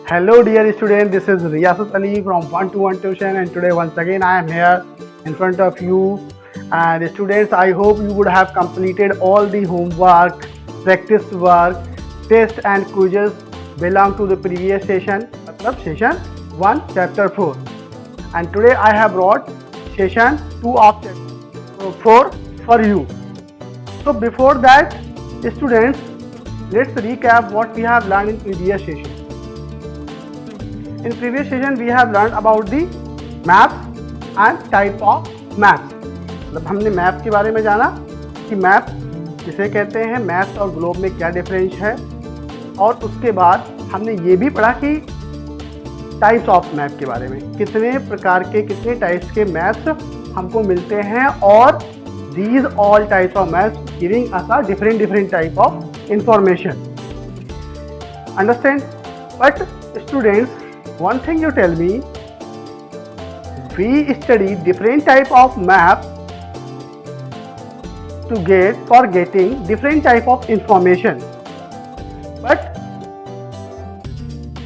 Hello dear student, this is Riyasat Ali from One to One Tuition, and today once again I am here in front of you. And students, I hope you would have completed all the homework, practice work, test and quizzes belong to the previous session, matlab session 1 chapter 4. And today I have brought session 2 of chapter 4 for you. So before that, students, let's recap what we have learned in previous session. In previous session we have learned about the maps and type of maps. मतलब हमने map के बारे में जाना कि map किसे कहते हैं, मैप्स और ग्लोब में क्या डिफरेंस है, और उसके बाद हमने ये भी पढ़ा कि टाइप्स ऑफ मैप के बारे में, कितने प्रकार के कितने टाइप्स के मैप्स हमको मिलते हैं, और these all types of maps giving us a different type of information. Understand? But students, one thing you tell me, we study different type of map to getting different type of information. But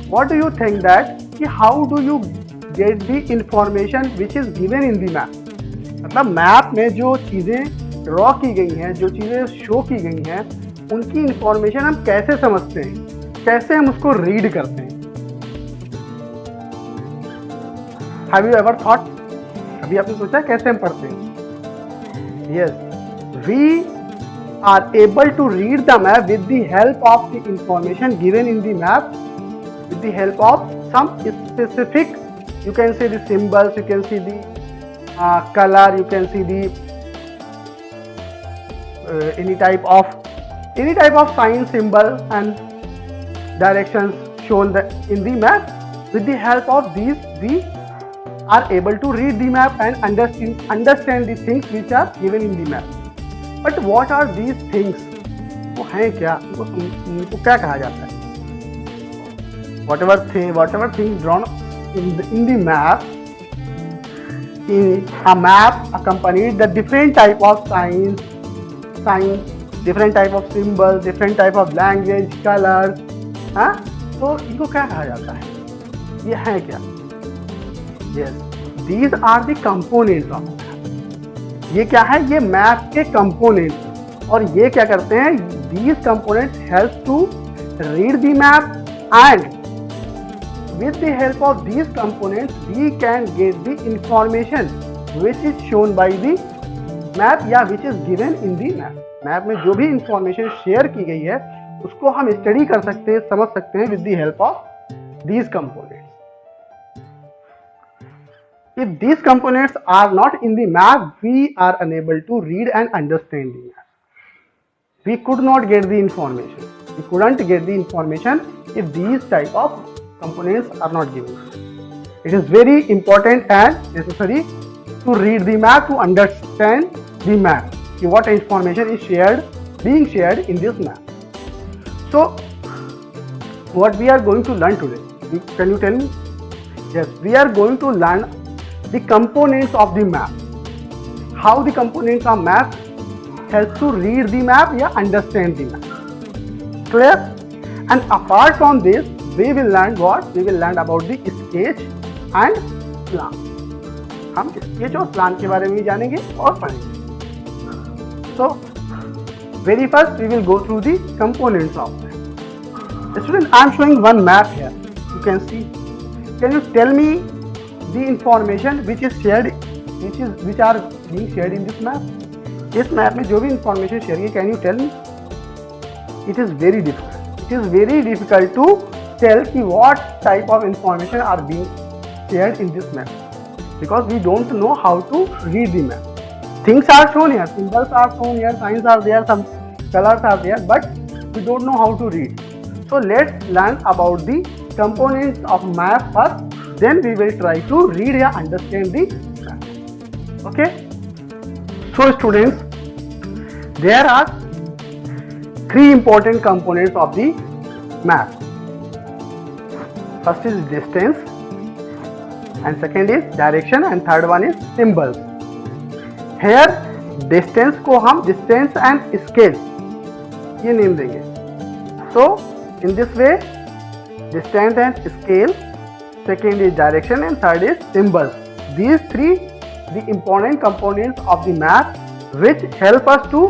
what do you think that how do you get the information which is given in the map? मतलब map में जो चीज़ें draw की गई हैं, जो चीज़ें show की गई हैं, उनकी इंफॉर्मेशन हम कैसे समझते हैं, कैसे हम उसको रीड करते हैं? Have you ever thought? अभी आपने सोचा कैसे हम पढ़ते हैं? Yes, we are able to read the map with the help of the information given in the map, with the help of some specific, you can say the symbols, you can see the color, you can see the any type of sign, symbol and directions shown in the map. With the help of these we are able to read the map and understand the things which are given in the map. But what are these things? वो हैं क्या? उनको क्या कहा जाता है? Whatever things drawn in the map. In a map accompanied the different type of signs, different type of symbols, different type of language, colors, हाँ? तो इनको क्या कहा जाता है? ये है क्या? Yes, these are the components of map. ये क्या है? ये मैप के components, और ये क्या करते हैं? These components help to read the map, and with the help of these components we can get the information which is shown by the map या which is given in the map. Map में जो भी information share की गई है उसको हम study कर सकते हैं, समझ सकते हैं with the help of these components. If these components are not in the map, we are unable to read and understand the map. We could not get the information. We couldn't get the information if these type of components are not given. It is very important and necessary to read the map to understand the map. What information is being shared in this map. So, what we are going to learn today? Can you tell me? Yes, we are going to learn the components of the map. How the components of map help to read the map or understand the map. Clear? And apart from this, we will learn what? We will learn about the sketch and plan. हम sketch और plan के बारे में जानेंगे और पढ़ेंगे. So, very first we will go through the components of map. Student, I am showing one map here. You can see. Can you tell me the information which is shared, which are being shared in this map? इस map में जो भी information share की, can you tell me? It is very difficult. It is very difficult to tell what type of information are being shared in this map, because we don't know how to read the map. Things are shown here, symbols are shown here, signs are there, some colors are there, but we don't know how to read. So let's learn about the components of map first, then we will try to read and understand the map. Okay? So students, there are three important components of the map. First is distance, and second is direction, and third one is symbols. Here distance को हम distance and scale ये name देंगे. So in this way distance and scale, second is direction, and third is symbols. These three the important components of the map which help us to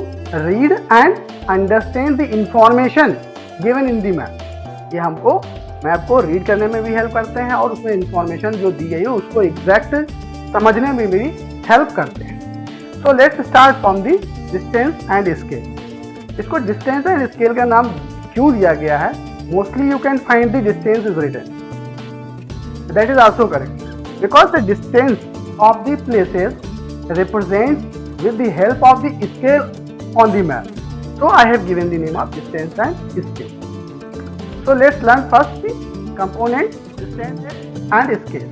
read and understand the information given in the map. ये हमको map को read करने में भी help करते हैं और उसमें इंफॉर्मेशन जो दी गई है उसको एग्जैक्ट समझने में भी हेल्प करते हैं. So let's start from the distance and scale. इसको डिस्टेंस एंड स्केल का नाम क्यों दिया गया है? Mostly you can find the distance is written. That is also correct because the distance of the places represents with the help of the scale on the map. So I have given the name of distance and scale. So let's learn first the component distance and scale.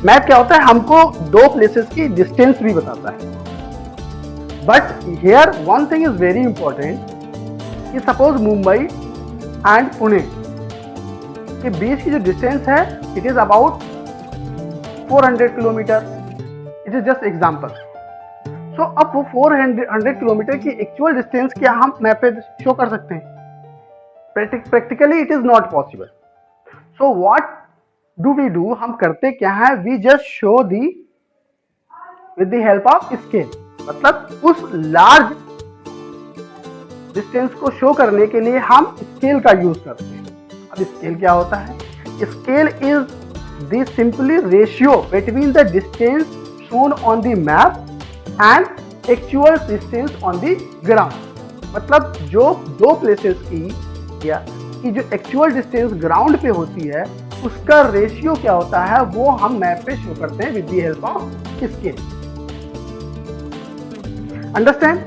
Map क्या होता है? हमको दो places की distance भी बताता है. But here one thing is very important कि suppose मुंबई and पुणे के बीच की जो distance है it is about 400 kilometre. It is just example. So अब वो 400 किलोमीटर की एक्चुअल डिस्टेंस क्या हम मैप पे शो कर सकते हैं? Practically it is not possible. So what do we do? हम करते क्या है? We just show the with the help of scale. मतलब उस लार्ज डिस्टेंस को शो करने के लिए हम स्केल का यूज करते हैं. अब स्केल क्या होता है? Scale is the simply ratio between the distance shown on the map and actual distance on the ground. मतलब जो दो प्लेसेस की जो एक्चुअल डिस्टेंस ग्राउंड पे होती है उसका रेशियो क्या होता है वो हम मैप पे शो करते हैं with the help of scale. Understand?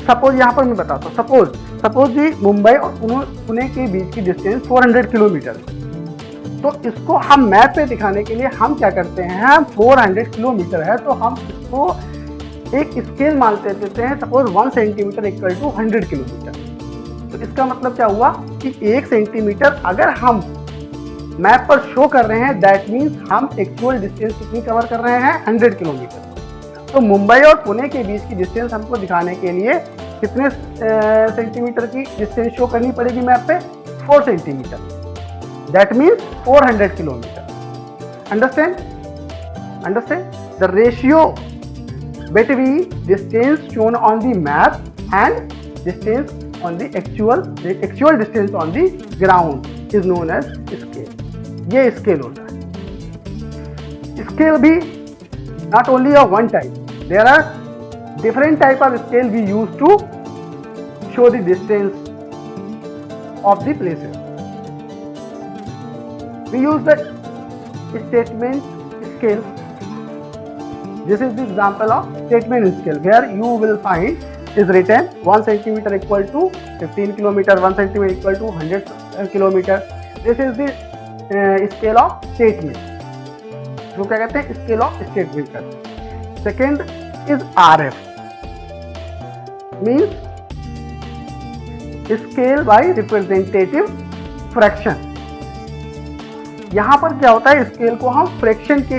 Suppose यहां पर मैं बताता हूं. सपोज जी मुंबई और पुणे के बीच की डिस्टेंस 400 किलोमीटर. तो इसको हम मैप पे दिखाने के लिए हम क्या करते हैं? 400 किलोमीटर है तो हम इसको एक स्केल मान लेते हैं. Suppose 1 centimetre equal to 100 kilometre. तो इसका मतलब क्या हुआ कि 1 सेंटीमीटर अगर हम मैप पर शो कर रहे हैं दैट मीन्स हम एक्चुअल डिस्टेंस कितनी कवर कर रहे हैं? 100 किलोमीटर. तो मुंबई और पुणे के बीच की डिस्टेंस हमको दिखाने के लिए कितने सेंटीमीटर की डिस्टेंस शो करनी पड़ेगी मैप पे? 4 centimetre. That means 400 kilometer. Understand? The ratio between distance shown on the map and distance on the actual distance on the ground is known as scale. ये scale होता है. Scale भी not only of one type. There are different type of scale we use to show the distance of the places. We use the statement scale. This is the example of statement scale where you will find is written 1 centimeter equal to 15 kilometer, 1 centimeter equal to 100 kilometer. This is the scale of statement. जो क्या कहते हैं? scale of statement करते हैं. Second is RF. Means scale by representative fraction. यहाँ पर क्या होता है? स्केल को हम फ्रैक्शन की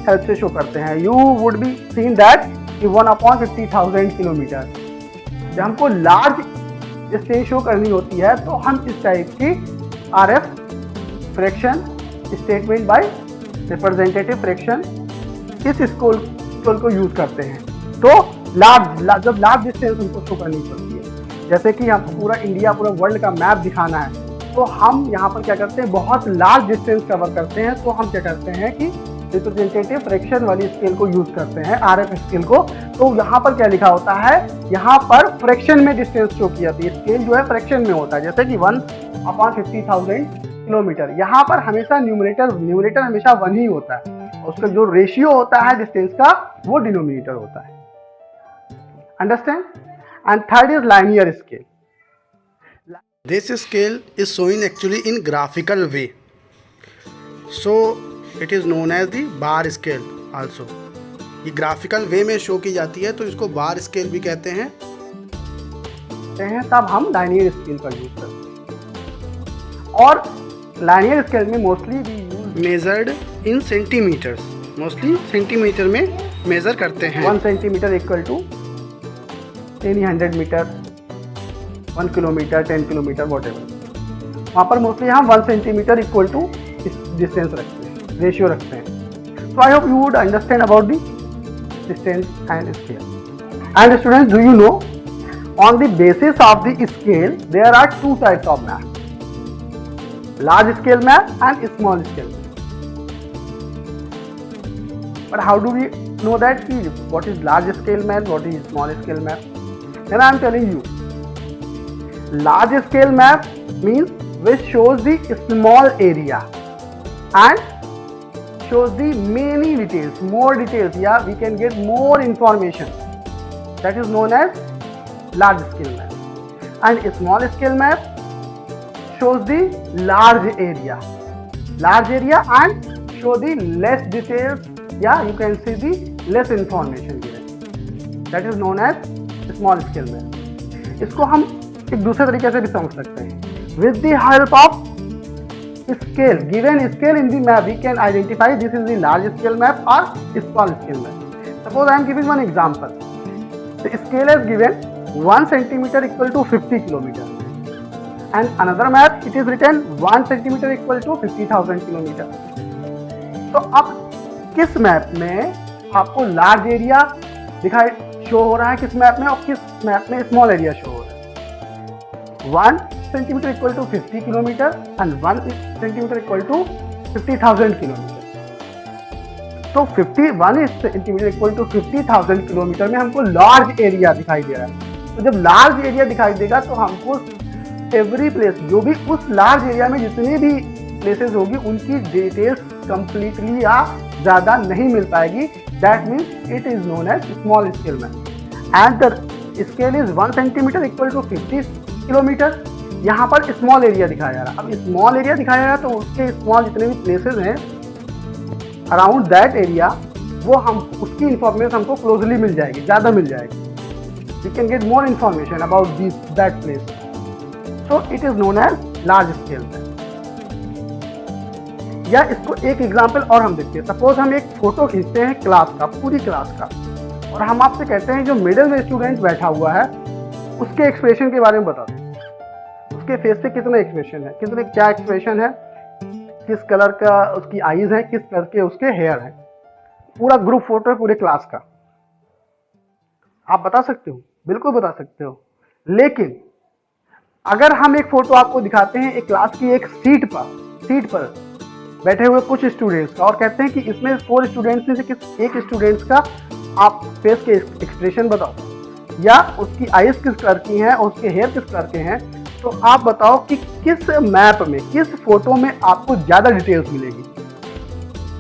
हेल्प से शो करते हैं. You would be seen that 1/50,000 kilometre. जब हमको लार्ज डिस्टेंस शो करनी होती है तो हम इस टाइप की RF fraction statement by representative fraction इस स्केल को यूज करते हैं. तो जब लार्ज डिस्टेंस हमको शो करनी पड़ती है, जैसे कि हमको पूरा इंडिया पूरा वर्ल्ड का मैप दिखाना है तो हम यहाँ पर क्या करते हैं? बहुत लार्ज डिस्टेंस कवर करते हैं. तो हम क्या करते हैं कि रिप्रेजेंटेटिव फ्रैक्शन वाली स्केल को यूज करते हैं, RF स्केल को. तो यहाँ पर क्या लिखा होता है? यहाँ पर फ्रैक्शन में डिस्टेंस शो की जाती है. स्केल जो है फ्रैक्शन में होता है, जैसे कि 1/50,000 किलोमीटर. यहाँ पर हमेशा न्यूमरेटर हमेशा 1 ही होता है. उसका जो रेशियो होता है डिस्टेंस का वो डिनोमिनेटर होता है. Understand? And third is linear scale. This scale is shown actually in graphical way, so it is known as the bar scale also. ये ग्राफिकल वे में शो की जाती है तो इसको बार स्केल भी कहते हैं. तब हम लाइनियर स्केल का यूज करते हैं. और लाइनियर स्केल में mostly we use measured in centimetres. Mostly centimetre में मेजर करते हैं. 1 centimetre equal to 100 metre, 1 kilometre, 10 kilometre, whatever. वहाँ पर मोस्टली हम 1 सेंटीमीटर इक्वल टू डिस्टेंस रखते हैं, रेशियो रखते हैं. So I hope you would understand about the distance and scale. And students, do you know, on the basis of the scale there are two types of map: large scale map and small scale map. But how do we know that what is large scale map, what is small scale map? Then I am telling you, large scale map means which shows the small area and shows the many details, more details. Yeah, we can get more information. That is known as large scale map. And small scale map shows the large area and show the less details. Yeah, you can see the less information given. That is known as small scale map. इसको हम एक दूसरे तरीके से भी समझ सकते हैं. With the help of scale, given scale in the map, we can identify this is the large scale map or small scale map. Suppose I am giving one example. The scale is given 1 centimeter equal to 50 kilometer, and another map it is written 1 centimeter equal to 50,000 kilometer. तो अब किस map में आपको large area दिखाई show हो रहा है, किस मैप में, और किस मैप में स्मॉल एरिया शो हो रहा है? 1 centimetre equal to 50 kilometre and 1 centimetre equal to 50,000 kilometre. तो 51 सेंटीमीटर इक्वल टू 50,000 किलोमीटर में हमको लार्ज एरिया दिखाई दे रहा है. तो जब लार्ज एरिया दिखाई देगा तो हमको एवरी प्लेस, जो भी उस लार्ज एरिया में जितनी भी प्लेसेस होगी उनकी डिटेल्स कंप्लीटली या ज़्यादा नहीं मिल पाएगी. That means it is known as small scale map. And the scale is 1 centimetre equal to 50 kilometre. यहाँ पर स्मॉल एरिया दिखाया जा रहा है. अब स्मॉल एरिया दिखाया जा रहा है तो उसके स्मॉल जितने भी प्लेसेस हैं अराउंड दैट एरिया, वो हम उसकी इंफॉर्मेशन हमको क्लोजली मिल जाएगी, ज़्यादा मिल जाएगी. We can get more information about that place. So it is known as large scale map. या इसको एक एग्जांपल और हम देखते हैं. सपोज हम एक फोटो खींचते हैं क्लास का, पूरी क्लास का, और हम आपसे कहते हैं जो मिडिल में स्टूडेंट बैठा हुआ है उसके एक्सप्रेशन के बारे में बता दें. उसके फेस पे कितने एक्सप्रेशन है, कितने क्या एक्सप्रेशन है, किस कलर का उसकी आईज है, किस कलर के उसके हेयर है. पूरा ग्रुप फोटो है पूरे क्लास का. आप बता सकते हो, बिल्कुल बता सकते हो. लेकिन अगर हम एक फोटो आपको दिखाते हैं एक क्लास की एक सीट पर बैठे हुए कुछ स्टूडेंट्स का, और कहते हैं कि इसमें 4 स्टूडेंट्स में से किस एक स्टूडेंट्स का आप फेस के एक्सप्रेशन बताओ, या उसकी आईज किस कलर की हैं और उसके हेयर किस कलर के हैं, तो आप बताओ कि किस मैप में, किस फोटो में आपको ज़्यादा डिटेल्स मिलेगी.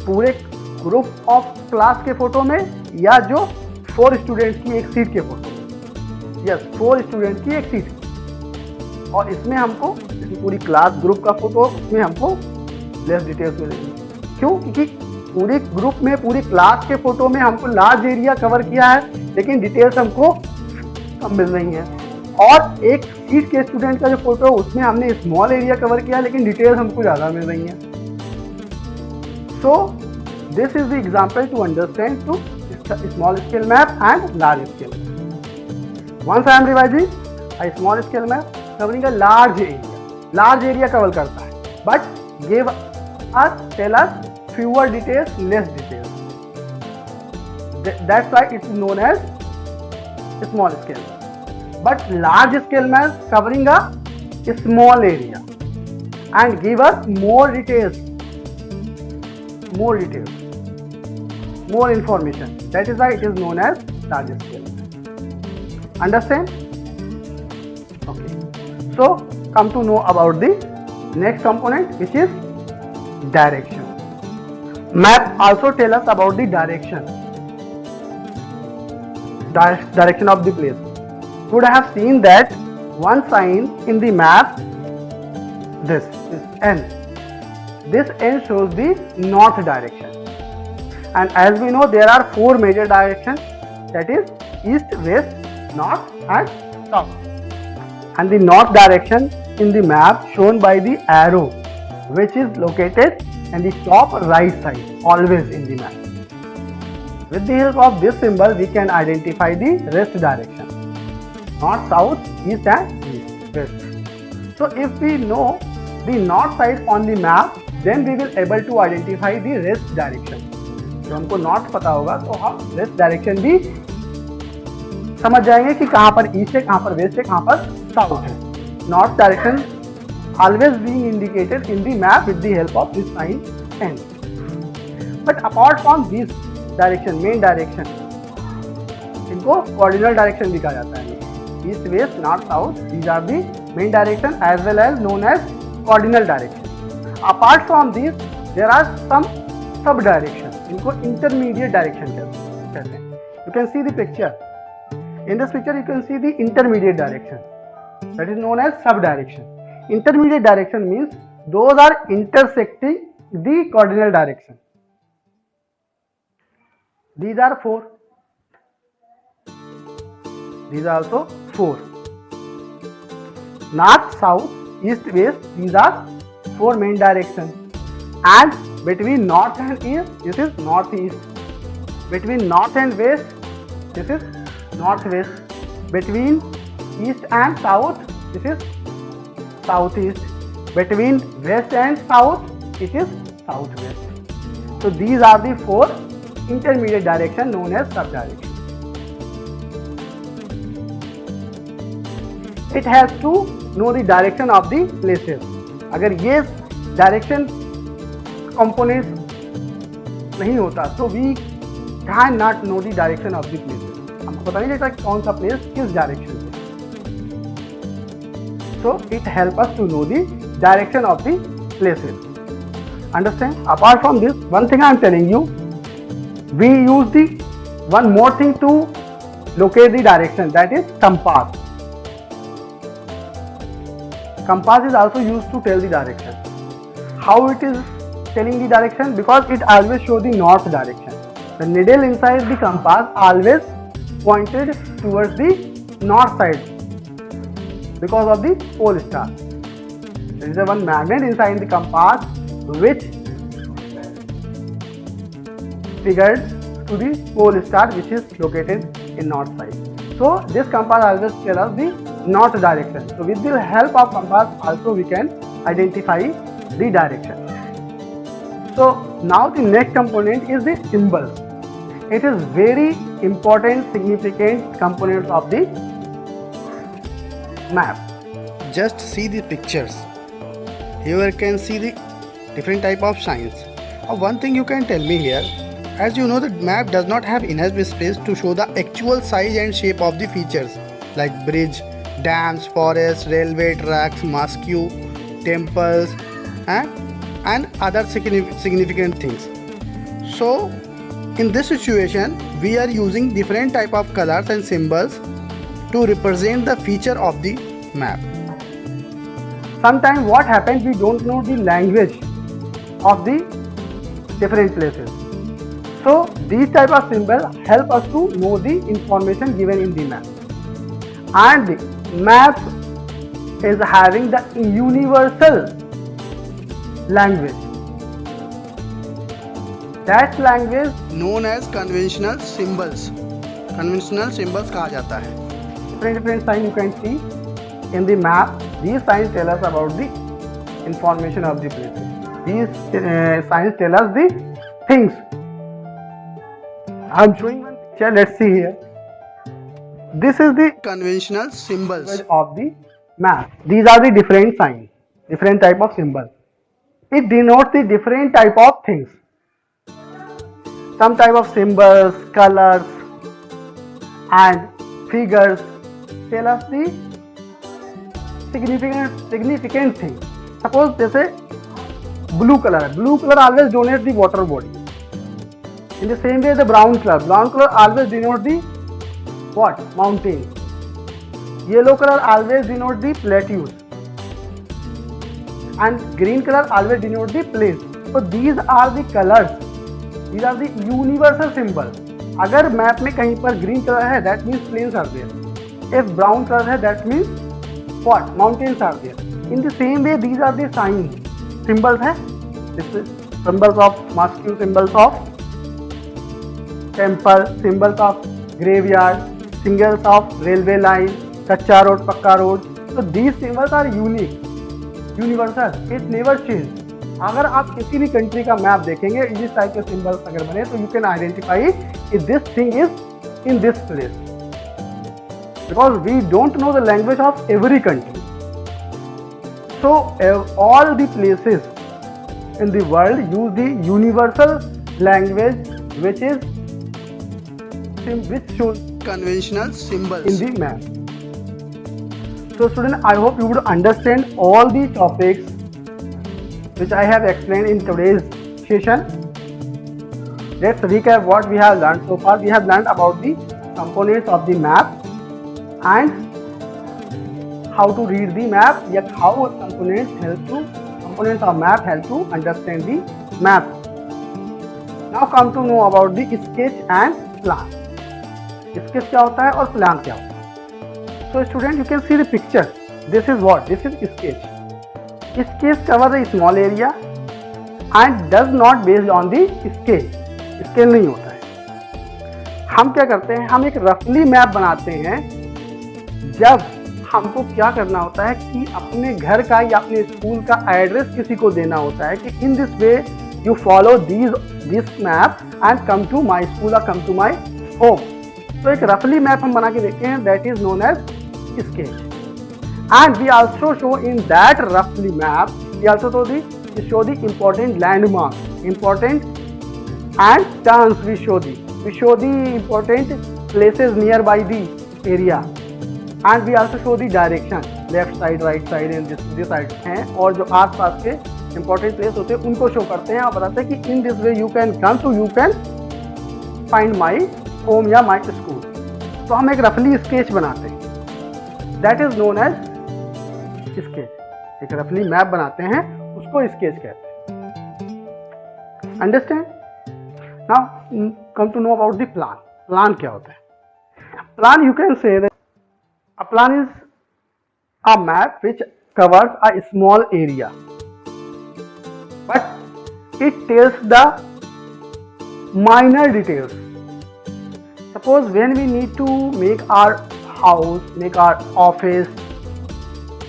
पूरे ग्रुप ऑफ क्लास के फोटो में या जो 4 स्टूडेंट्स की एक सीट के फोटो में? यस, 4 स्टूडेंट्स की एक सीट. और इसमें हमको पूरी क्लास ग्रुप का फोटो, उसमें हमको लेस डिटेल्स मिलेगी. क्यों? क्योंकि पूरे ग्रुप में, पूरी क्लास के फोटो में हमको लार्ज एरिया कवर किया है लेकिन डिटेल्स हमको कम मिल रही हैं. और एक सीट के स्टूडेंट का जो फोटो है उसमें हमने स्मॉल एरिया कवर किया है लेकिन डिटेल्स हमको ज़्यादा मिल रही हैं. So this is the example to understand to small scale map and large scale map. Once I am revising, a small scale map covering a large area. Large area cover करता है, but tell us fewer details, less details. That's why it's known as small scale map. But large scale map covering a small area and give us more details. More information. That is why it is known as large scale. Understand? Okay. So come to know about the next component, which is direction. Map also tell us about the direction. Direction of the place. You would have seen that one sign in the map, this is N. This N shows the north direction. And as we know, there are 4 major directions, that is east, west, north and south. And the north direction in the map shown by the arrow, which is located in the top right side, always in the map. With the help of this symbol, we can identify the rest direction: north, south, east and west. So if we know the north side on the map, then we will able to identify the rest direction. तो हमको north पता होगा तो हम rest direction भी समझ जाएंगे कि कहाँ पर ईस्ट है, कहाँ पर वेस्ट है, कहाँ पर साउथ है. North direction always being indicated in the map with the help of this sign N. But apart from this direction, main direction, इनको cardinal direction भी कहा जाता है. East, west, north, south, these are the main direction as well as known as cardinal direction. Apart from this, there are some sub directions. इनको intermediate direction कहते हैं. You can see the picture. In this picture, you can see the intermediate direction. That is known as sub direction. Intermediate direction means those are intersecting the cardinal direction. These are 4. These are also 4. North, south, east, west, these are 4 main directions. And between north and east, this is northeast. Between north and west, this is northwest. Between east and south, this is southeast. Between west and south, it is southwest. So these are the 4 intermediate direction known as subdirection. It has to know the direction of the places. अगर ये direction components नहीं होता तो we cannot know the direction of the places. हमको पता नहीं चलता कौन सा place किस direction में. So it helps us to know the direction of the places. Understand? Apart from this, one thing I am telling you, we use the one more thing to locate the direction, that is compass. Compass is also used to tell the direction. How it is telling the direction? Because it always shows the north direction. The needle inside the compass always pointed towards the north side because of the pole star. There is a one magnet inside the compass which figured to the pole star which is located in north side. So this compass always tells us the north direction. So with the help of compass also we can identify the direction. So now the next component is the symbols. It is very important, significant component of the map. Just see the pictures. Here you can see the different type of signs. One thing you can tell me here, as you know the map does not have enough space to show the actual size and shape of the features like bridge, dams, forests, railway tracks, mosque, temples and other significant things. So in this situation we are using different type of colors and symbols to represent the feature of the map. Sometimes what happens, we don't know the language of the different places. So these type of symbols help us to know the information given in the map. And the map is having the universal language. That language known as conventional symbols. Conventional symbols कहा जाता है. different signs you can see in the map. These signs tell us about the information of the places. These signs tell us the things. I am showing one picture. Let's see here. This is the Conventional symbols of the map. These are the different signs, different type of symbols. It denotes the different type of things. Some type of symbols, colors and figures tell us the significant thing. Suppose जैसे blue color always denotes the water body. In the same way the brown color always denotes the what? Mountain. Yellow color always denotes the plateaus. And green color always denotes the plains. So these are the colors. These are the universal symbols. अगर map में कहीं पर green colour है that means plains are there. If brown color है that means what? Mountains are there. In the same way these are the signs. Symbols है. This is symbols of mosque, symbols of temple, symbols of graveyard, symbols of railway line, कच्चा road, पक्का road. So these symbols are unique. Universal, it never change. अगर आप किसी भी country का map देखेंगे, इस टाइप के सिंबल्स अगर बने तो you can identify if this thing is in this place, because we don't know the language of every country. So all the places in the world use the universal language which shows conventional symbols in the map. So student, I hope you would understand all the topics which I have explained in today's session. Let's recap what we have learned so far. We have learned about the components of the map and how to read the map, yet how components of map help to understand the map. Now come to know about the sketch and plan. Sketch क्या होता है और plan क्या होता है? So student, you can see the picture. This is what? This is sketch. Sketch covers a small area and does not based on the scale. Scale नहीं होता है। हम क्या करते हैं, हम एक रफली मैप बनाते हैं जब हमको क्या करना होता है कि अपने घर का या अपने स्कूल का एड्रेस किसी को देना होता है कि in this way you follow this map and come to my school और कम टू माई होम। तो एक रफली मैप हम बना के देखते हैं, that is known as sketch. And we also show in that रफली map, we also show the important landmark, important and turns, we show the important places nearby the area, and we also show the direction, left side, right side and this side हैं, और जो आस पास के important place होते हैं उनको show करते हैं और बताते हैं कि in this way you can come to, you can find my home या माई स्कूल। तो हम एक रफली स्केच बनाते हैं, that is known as sketch. एक रफली मैप बनाते हैं, उसको स्केच कहते हैं। Understand? Now come to know about the plan. Plan क्या होता है? Plan, you can say a plan is a map which covers a small area, but it tells the minor details. Suppose when we need to make our house, make our office,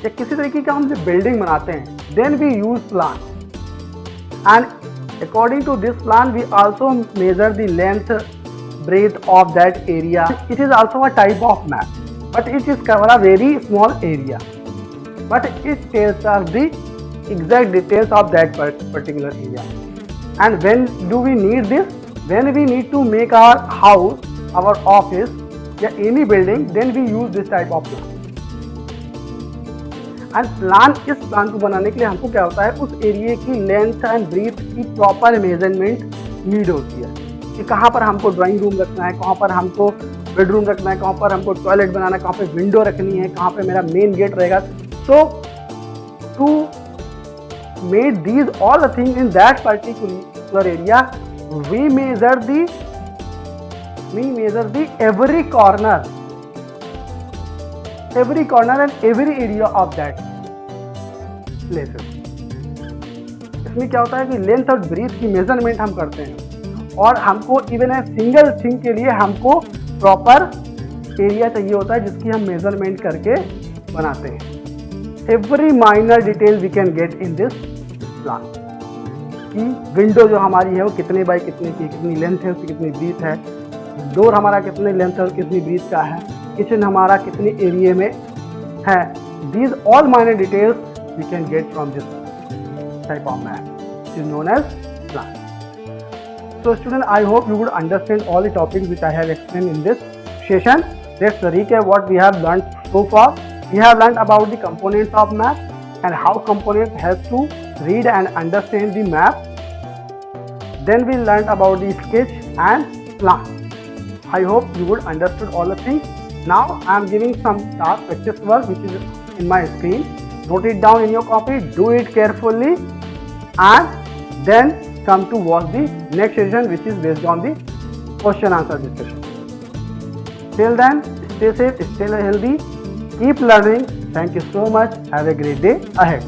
या किसी तरीके का हम जब building बनाते हैं, then we use plan, and according to this plan we also measure the length, breadth of that area. It is also a type of map, but it is cover a very small area, but it tells us the exact details of that particular area. And when do we need this? When we need to make our house, our office या any building, then we use this type of plan. And plan, इस plan को बनाने के लिए हमको क्या होता है, उस एरिया की लेंथ एंड ब्रीथ की प्रॉपर मेजरमेंट नीड होती है कि कहाँ पर हमको ड्राइंग रूम रखना है, कहाँ पर हमको बेडरूम रखना है, कहाँ पर हमको टॉयलेट बनाना है, कहाँ पे विंडो रखनी है, कहाँ पे मेरा मेन गेट रहेगा। So to make these all the thing in that particular area, we measure the every corner and every area of that places. इसमें क्या होता है कि लेंथ और ब्रीथ की मेजरमेंट हम करते हैं, और हमको इवन ए सिंगल थिंग के लिए हमको प्रॉपर एरिया चाहिए होता है जिसकी हम मेजरमेंट करके बनाते हैं। Every minor detail we can get in this plan, कि विंडो जो हमारी है वो कितने बाई कितने की, कितनी लेंथ है, उसकी कितनी ब्रीथ है, डोर हमारा कितने लेंथ और कितनी ब्रीथ का है, किचन हमारा कितने एरिया में है। These all minor details we can get from this type of map, is known as plan. So student, I hope you would understand all the topics which I have explained in this session. Let's recap what we have learned so far. We have learned about the components of map and how components help to read and understand the map. Then we learned about the sketch and plan. I hope you would understood all the things. Now I am giving some task practice work which is in my screen. Note it down in your copy, do it carefully, and then come to watch the next session which is based on the question answer discussion. Till then, stay safe, stay healthy, keep learning. Thank you so much. Have a great day ahead.